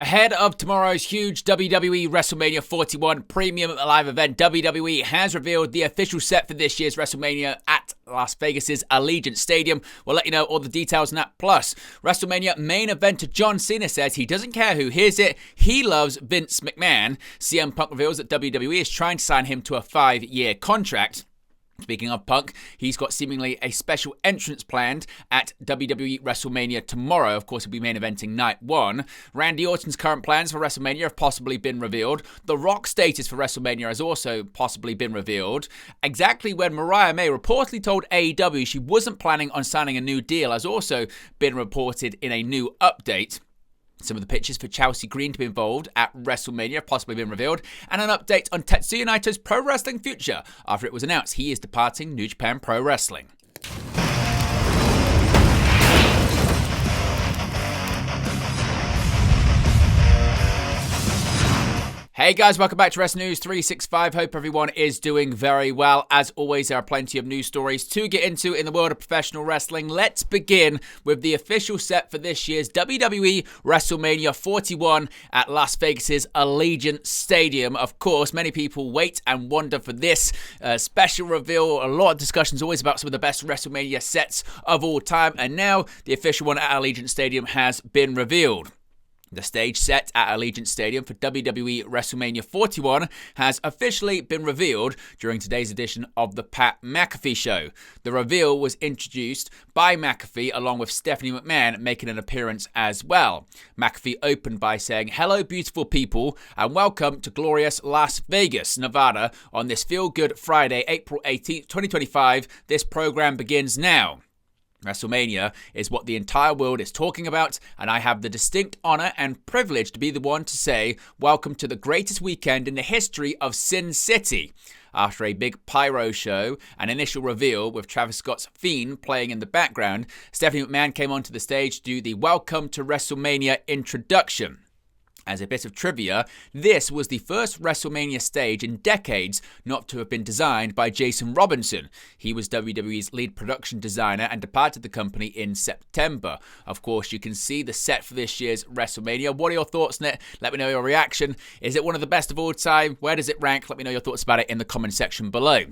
Ahead of tomorrow's huge WWE WrestleMania 41 premium live event, WWE has revealed the official set for this year's WrestleMania at Las Vegas's Allegiant Stadium. We'll let you know all the details on that. Plus, WrestleMania main eventer John Cena says he doesn't care who hears it. He loves Vince McMahon. CM Punk reveals that WWE is trying to sign him to a 5-year contract. Speaking of Punk, he's got seemingly a special entrance planned at WWE WrestleMania tomorrow. Of course, he'll be main eventing night one. Randy Orton's current plans for WrestleMania have possibly been revealed. The Rock's status for WrestleMania has also possibly been revealed. Exactly when Mariah May reportedly told AEW she wasn't planning on signing a new deal has also been reported in a new update. Some of the pictures for Chelsea Green to be involved at WrestleMania have possibly been revealed, and an update on Tetsuya Naito's pro wrestling future after it was announced he is departing New Japan Pro Wrestling. Hey guys, welcome back to Wrestling News 365. Hope everyone is doing very well. As always, there are plenty of news stories to get into in the world of professional wrestling. Let's begin with the official set for this year's WWE WrestleMania 41 at Las Vegas's Allegiant Stadium. Of course, many people wait and wonder for this special reveal. A lot of discussions always about some of the best WrestleMania sets of all time, and now the official one at Allegiant Stadium has been revealed. The stage set at Allegiant Stadium for WWE WrestleMania 41 has officially been revealed during today's edition of the Pat McAfee Show. The reveal was introduced by McAfee along with Stephanie McMahon making an appearance as well. McAfee opened by saying, "Hello beautiful people and welcome to glorious Las Vegas, Nevada on this feel-good Friday, April 18th, 2025. This program begins now. WrestleMania is what the entire world is talking about, and I have the distinct honor and privilege to be the one to say, welcome to the greatest weekend in the history of Sin City." After a big pyro show and initial reveal with Travis Scott's Fiend playing in the background, Stephanie McMahon came onto the stage to do the Welcome to WrestleMania introduction. As a bit of trivia, this was the first WrestleMania stage in decades not to have been designed by Jason Robinson. He was WWE's lead production designer and departed the company in September. Of course, you can see the set for this year's WrestleMania. What are your thoughts on it? Let me know your reaction. Is it one of the best of all time? Where does it rank? Let me know your thoughts about it in the comment section below.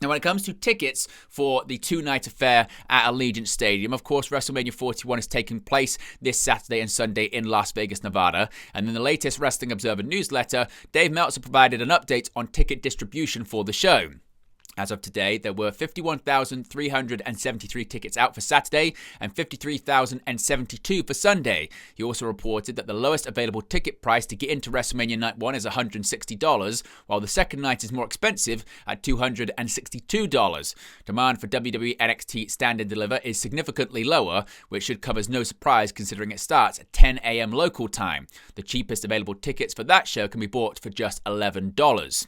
Now, when it comes to tickets for the two-night affair at Allegiant Stadium, of course, WrestleMania 41 is taking place this Saturday and Sunday in Las Vegas, Nevada. And in the latest Wrestling Observer newsletter, Dave Meltzer provided an update on ticket distribution for the show. As of today, there were 51,373 tickets out for Saturday and 53,072 for Sunday. He also reported that the lowest available ticket price to get into WrestleMania Night 1 is $160, while the second night is more expensive at $262. Demand for WWE NXT Stand and Deliver is significantly lower, which should come as no surprise considering it starts at 10 a.m. local time. The cheapest available tickets for that show can be bought for just $11.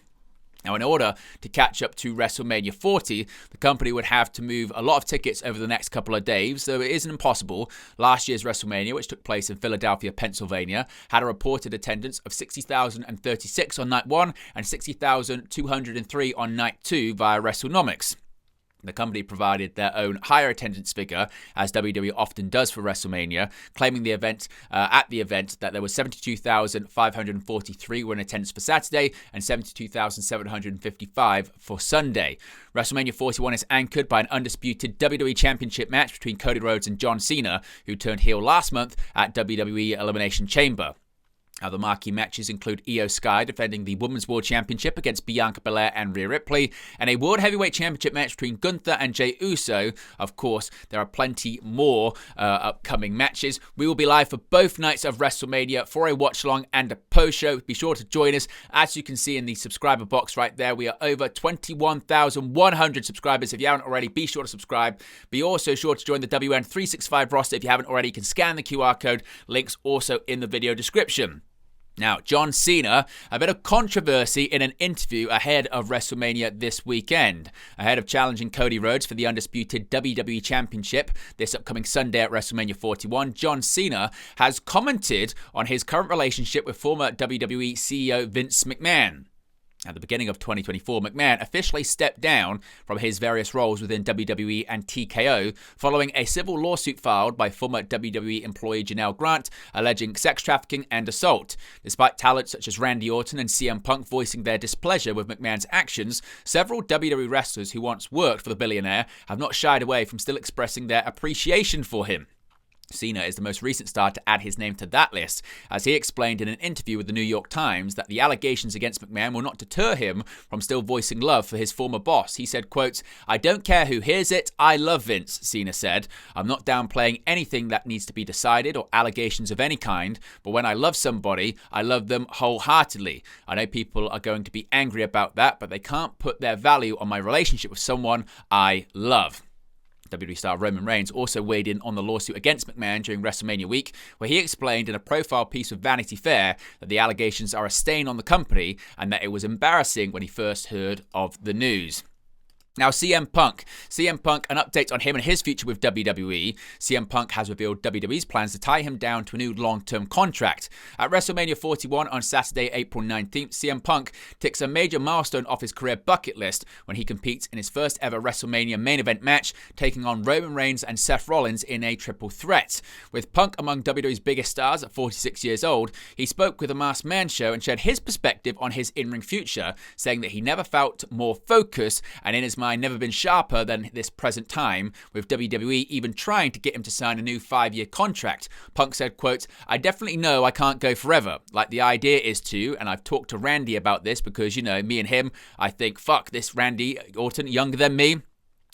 Now, in order to catch up to WrestleMania 40, the company would have to move a lot of tickets over the next couple of days, though it isn't impossible. Last year's WrestleMania, which took place in Philadelphia, Pennsylvania, had a reported attendance of 60,036 on night 1 and 60,203 on night 2 via WrestleNomics. The company provided their own higher attendance figure, as WWE often does for WrestleMania, claiming at the event that there was 72,543 were in attendance for Saturday and 72,755 for Sunday. WrestleMania 41 is anchored by an undisputed WWE Championship match between Cody Rhodes and John Cena, who turned heel last month at WWE Elimination Chamber. Other marquee matches include Io Sky defending the Women's World Championship against Bianca Belair and Rhea Ripley, and a World Heavyweight Championship match between Gunther and Jey Uso. Of course, there are plenty more upcoming matches. We will be live for both nights of WrestleMania for a watch-along and a post-show. Be sure to join us. As you can see in the subscriber box right there, we are over 21,100 subscribers. If you haven't already, be sure to subscribe. Be also sure to join the WN365 roster. If you haven't already, you can scan the QR code. Links also in the video description. Now, John Cena, a bit of controversy in an interview ahead of WrestleMania this weekend. Ahead of challenging Cody Rhodes for the undisputed WWE Championship this upcoming Sunday at WrestleMania 41, John Cena has commented on his current relationship with former WWE CEO Vince McMahon. At the beginning of 2024, McMahon officially stepped down from his various roles within WWE and TKO following a civil lawsuit filed by former WWE employee Janelle Grant alleging sex trafficking and assault. Despite talents such as Randy Orton and CM Punk voicing their displeasure with McMahon's actions, several WWE wrestlers who once worked for the billionaire have not shied away from still expressing their appreciation for him. Cena is the most recent star to add his name to that list, as he explained in an interview with the New York Times that the allegations against McMahon will not deter him from still voicing love for his former boss. He said, quote, "I don't care who hears it, I love Vince," Cena said. "I'm not downplaying anything that needs to be decided or allegations of any kind, but when I love somebody, I love them wholeheartedly. I know people are going to be angry about that, but they can't put their value on my relationship with someone I love." WWE star Roman Reigns also weighed in on the lawsuit against McMahon during WrestleMania week, where he explained in a profile piece with Vanity Fair that the allegations are a stain on the company and that it was embarrassing when he first heard of the news. Now, CM Punk, an update on him and his future with WWE. CM Punk has revealed WWE's plans to tie him down to a new long-term contract. At WrestleMania 41 on Saturday, April 19th, CM Punk ticks a major milestone off his career bucket list when he competes in his first ever WrestleMania main event match, taking on Roman Reigns and Seth Rollins in a triple threat. With Punk among WWE's biggest stars at 46 years old, he spoke with the Masked Man show and shared his perspective on his in-ring future, saying that he never felt more focused and in his mind never been sharper than this present time, with WWE even trying to get him to sign a new 5-year contract. Punk said, quote, "I definitely know I can't go forever. Like, the idea is to, and I've talked to Randy about this because, you know, me and him, I think, fuck, this Randy Orton, younger than me.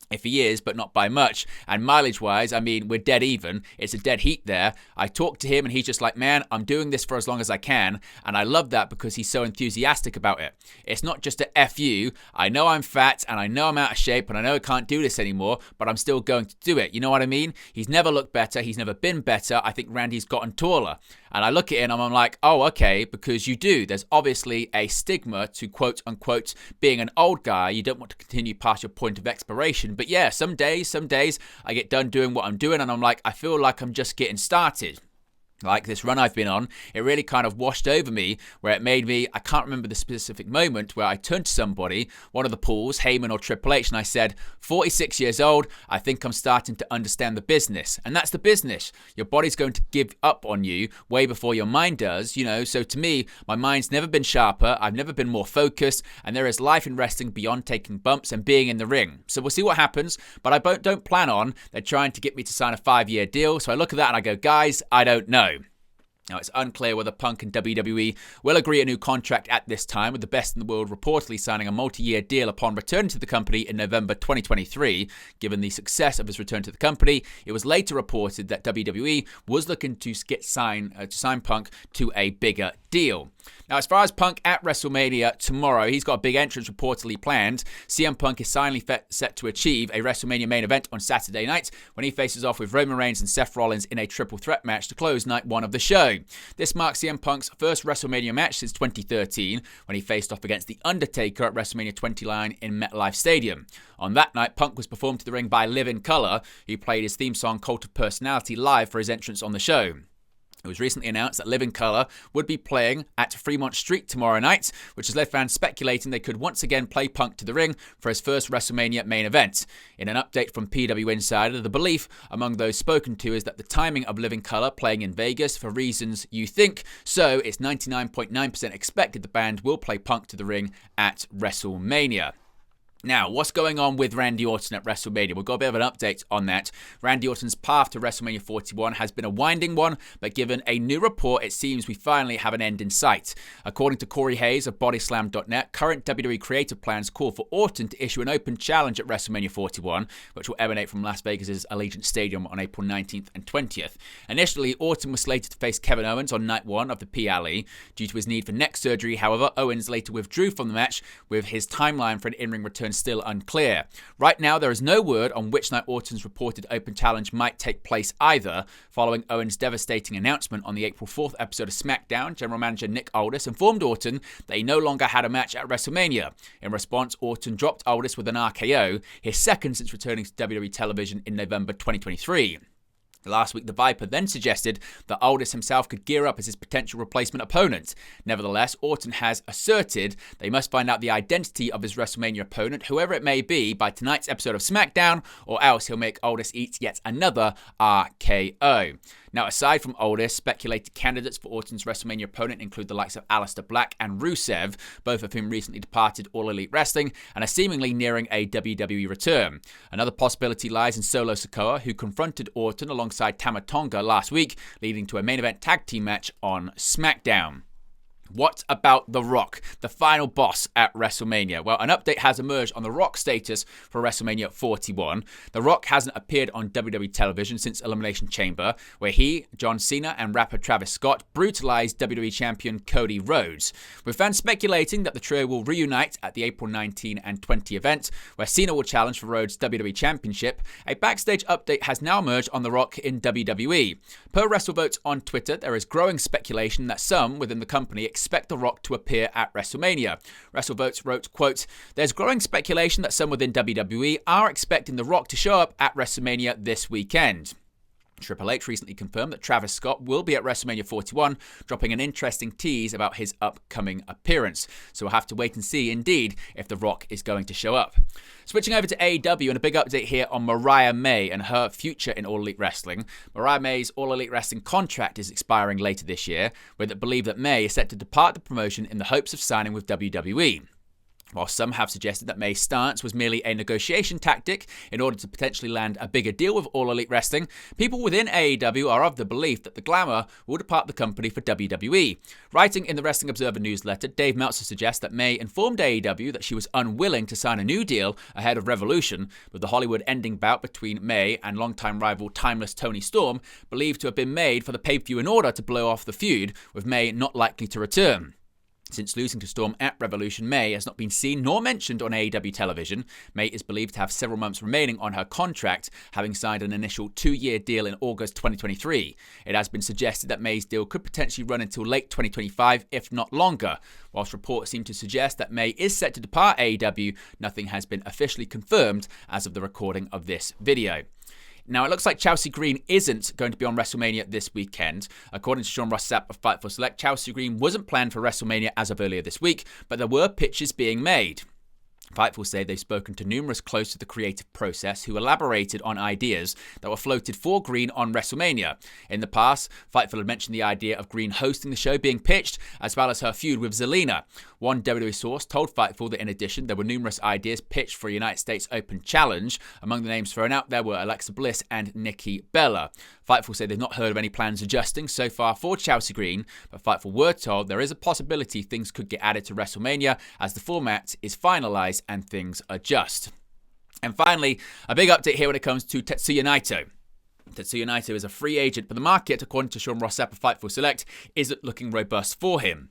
If he is, but not by much. And mileage-wise, I mean, we're dead even. It's a dead heat there. I talked to him and he's just like, man, I'm doing this for as long as I can. And I love that because he's so enthusiastic about it. It's not just a F you. I know I'm fat and I know I'm out of shape and I know I can't do this anymore, but I'm still going to do it. You know what I mean? He's never looked better. He's never been better. I think Randy's gotten taller. And I look at it and I'm like, oh, okay, because you do. There's obviously a stigma to quote unquote being an old guy. You don't want to continue past your point of expiration. But yeah, some days I get done doing what I'm doing and I'm like, I feel like I'm just getting started. Like this run I've been on, it really kind of washed over me where it made me, I can't remember the specific moment, where I turned to somebody, one of the Pauls, Heyman or Triple H, and I said, 46 years old, I think I'm starting to understand the business. And that's the business. Your body's going to give up on you way before your mind does, you know. So to me, my mind's never been sharper, I've never been more focused, and there is life in wrestling beyond taking bumps and being in the ring. So we'll see what happens, but I don't plan on, they're trying to get me to sign a 5-year deal. So I look at that and I go, guys, I don't know. Now, it's unclear whether Punk and WWE will agree a new contract at this time, with the best in the world reportedly signing a multi-year deal upon returning to the company in November 2023. Given the success of his return to the company, it was later reported that WWE was looking to sign Punk to a bigger deal. Now, as far as Punk at WrestleMania tomorrow, he's got a big entrance reportedly planned. CM Punk is finally set to achieve a WrestleMania main event on Saturday night when he faces off with Roman Reigns and Seth Rollins in a triple threat match to close night one of the show. This marks CM Punk's first WrestleMania match since 2013 when he faced off against The Undertaker at WrestleMania 29 in MetLife Stadium. On that night, Punk was performed to the ring by Living Colour, who played his theme song Cult of Personality live for his entrance on the show. It was recently announced that Living Colour would be playing at Fremont Street tomorrow night, which has led fans speculating they could once again play Punk to the ring for his first WrestleMania main event. In an update from PW Insider, the belief among those spoken to is that the timing of Living Colour playing in Vegas for reasons you think, so it's 99.9% expected the band will play Punk to the ring at WrestleMania. Now, what's going on with Randy Orton at WrestleMania? We've got a bit of an update on that. Randy Orton's path to WrestleMania 41 has been a winding one, but given a new report, it seems we finally have an end in sight. According to Corey Hayes of Bodyslam.net, current WWE creative plans call for Orton to issue an open challenge at WrestleMania 41, which will emanate from Las Vegas' Allegiant Stadium on April 19th and 20th. Initially, Orton was slated to face Kevin Owens on night one of the PLE. Due to his need for neck surgery, however, Owens later withdrew from the match, with his timeline for an in-ring return still unclear. Right now, there is no word on which night Orton's reported open challenge might take place either. Following Owens' devastating announcement on the April 4th episode of SmackDown, General Manager Nick Aldis informed Orton that he no longer had a match at WrestleMania. In response, Orton dropped Aldis with an RKO, his second since returning to WWE television in November 2023. Last week, the Viper then suggested that Aldis himself could gear up as his potential replacement opponent. Nevertheless, Orton has asserted they must find out the identity of his WrestleMania opponent, whoever it may be, by tonight's episode of SmackDown, or else he'll make Aldis eat yet another RKO. Now, aside from Aldis, speculated candidates for Orton's WrestleMania opponent include the likes of Aleister Black and Rusev, both of whom recently departed All Elite Wrestling and are seemingly nearing a WWE return. Another possibility lies in Solo Sikoa, who confronted Orton alongside Tama Tonga last week, leading to a main event tag team match on SmackDown. What about The Rock, the final boss at WrestleMania? Well, an update has emerged on The Rock's status for WrestleMania 41. The Rock hasn't appeared on WWE television since Elimination Chamber, where he, John Cena, and rapper Travis Scott brutalized WWE champion Cody Rhodes, with fans speculating that the trio will reunite at the April 19 and 20 event, where Cena will challenge for Rhodes' WWE Championship. A backstage update has now emerged on The Rock in WWE. Per WrestleVotes on Twitter, there is growing speculation that some within the company expect The Rock to appear at WrestleMania. WrestleVotes wrote, quote, "There's growing speculation that some within WWE are expecting The Rock to show up at WrestleMania this weekend." Triple H recently confirmed that Travis Scott will be at WrestleMania 41, dropping an interesting tease about his upcoming appearance. So we'll have to wait and see, indeed, if The Rock is going to show up. Switching over to AEW, and a big update here on Mariah May and her future in All Elite Wrestling. Mariah May's All Elite Wrestling contract is expiring later this year, with it believed that May is set to depart the promotion in the hopes of signing with WWE. While some have suggested that May's stance was merely a negotiation tactic in order to potentially land a bigger deal with All Elite Wrestling, people within AEW are of the belief that the glamour will depart the company for WWE. Writing in the Wrestling Observer newsletter, Dave Meltzer suggests that May informed AEW that she was unwilling to sign a new deal ahead of Revolution, with the Hollywood ending bout between May and longtime rival Timeless Toni Storm believed to have been made for the pay-per-view in order to blow off the feud, with May not likely to return. Since losing to Storm at Revolution, May has not been seen nor mentioned on AEW television. May is believed to have several months remaining on her contract, having signed an initial 2-year deal in August 2023. It has been suggested that May's deal could potentially run until late 2025, if not longer. Whilst reports seem to suggest that May is set to depart AEW, nothing has been officially confirmed as of the recording of this video. Now, it looks like Chelsea Green isn't going to be on WrestleMania this weekend. According to Sean Ross Sapp of Fightful Select, Chelsea Green wasn't planned for WrestleMania as of earlier this week, but there were pitches being made. Fightful say they've spoken to numerous close to the creative process who elaborated on ideas that were floated for Green on WrestleMania. In the past, Fightful had mentioned the idea of Green hosting the show being pitched, as well as her feud with Zelina. One WWE source told Fightful that in addition, there were numerous ideas pitched for a United States Open Challenge. Among the names thrown out there were Alexa Bliss and Nikki Bella. Fightful say they've not heard of any plans adjusting so far for Chelsea Green, but Fightful were told there is a possibility things could get added to WrestleMania as the format is finalized and things adjust. And finally, a big update here when it comes to Tetsuya Naito. Tetsuya Naito is a free agent, but the market, according to Sean Ross Sapp of Fightful Select, isn't looking robust for him.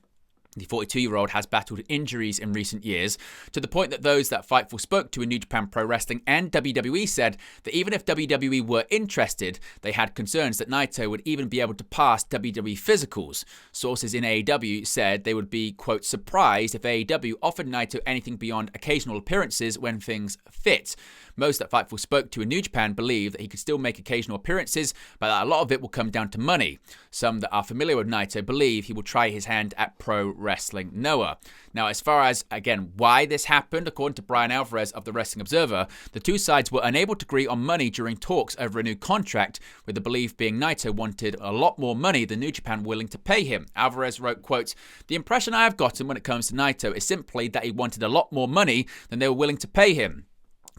The 42-year-old has battled injuries in recent years, to the point that those that Fightful spoke to in New Japan Pro Wrestling and WWE said that even if WWE were interested, they had concerns that Naito would even be able to pass WWE physicals. Sources in AEW said they would be, quote, surprised if AEW offered Naito anything beyond occasional appearances when things fit. Most that Fightful spoke to in New Japan believe that he could still make occasional appearances, but that a lot of it will come down to money. Some that are familiar with Naito believe he will try his hand at Pro Wrestling Noah. Now, as far as, again, why this happened, according to Brian Alvarez of the Wrestling Observer, the two sides were unable to agree on money during talks over a new contract, with the belief being Naito wanted a lot more money than New Japan were willing to pay him. Alvarez wrote, quote, "The impression I have gotten when it comes to Naito is simply that he wanted a lot more money than they were willing to pay him.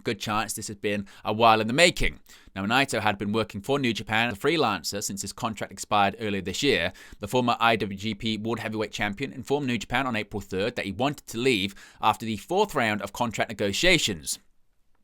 Good chance this has been a while in the making." Now, Naito had been working for New Japan as a freelancer since his contract expired earlier this year. The former IWGP World Heavyweight Champion informed New Japan on April 3rd that he wanted to leave after the 4th round of contract negotiations.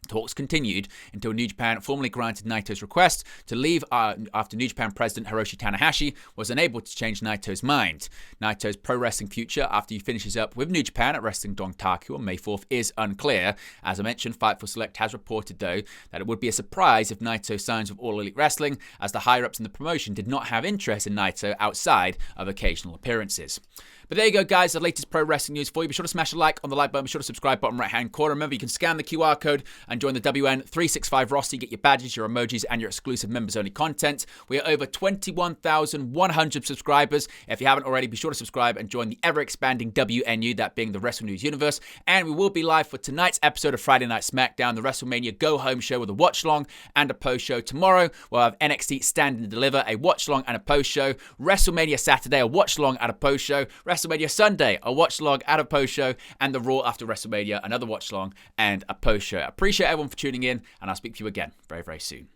Talks continued until New Japan formally granted Naito's request to leave after New Japan President Hiroshi Tanahashi was unable to change Naito's mind. Naito's pro wrestling future after he finishes up with New Japan at Wrestling Dontaku on May 4th is unclear. As I mentioned, Fightful Select has reported, though, that it would be a surprise if Naito signs with All Elite Wrestling, as the higher-ups in the promotion did not have interest in Naito outside of occasional appearances. But there you go, guys, the latest pro wrestling news for you. Be sure to smash a like on the like button. Be sure to subscribe bottom right-hand corner. Remember, you can scan the QR code and and join the WN365 roster. You get your badges, your emojis, and your exclusive members-only content. We are over 21,100 subscribers. If you haven't already, be sure to subscribe and join the ever-expanding WNU, that being the Wrestle News universe. And we will be live for tonight's episode of Friday Night SmackDown, the WrestleMania Go-Home show with a watch-along and a post-show. Tomorrow, we'll have NXT Stand and Deliver, a watch-along and a post-show. WrestleMania Saturday, a watch-along and a post-show. WrestleMania Sunday, a watch-along and a post-show. And the Raw after WrestleMania, another watch-along and a post-show. I appreciate everyone for tuning in, and I'll speak to you again very, very soon.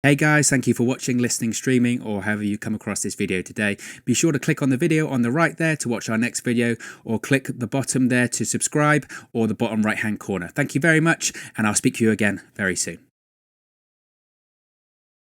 Hey guys, thank you for watching, listening, streaming, or however you come across this video today. Be sure to click on the video on the right there to watch our next video, or click the bottom there to subscribe, or the bottom right hand corner. Thank you very much, and I'll speak to you again very soon.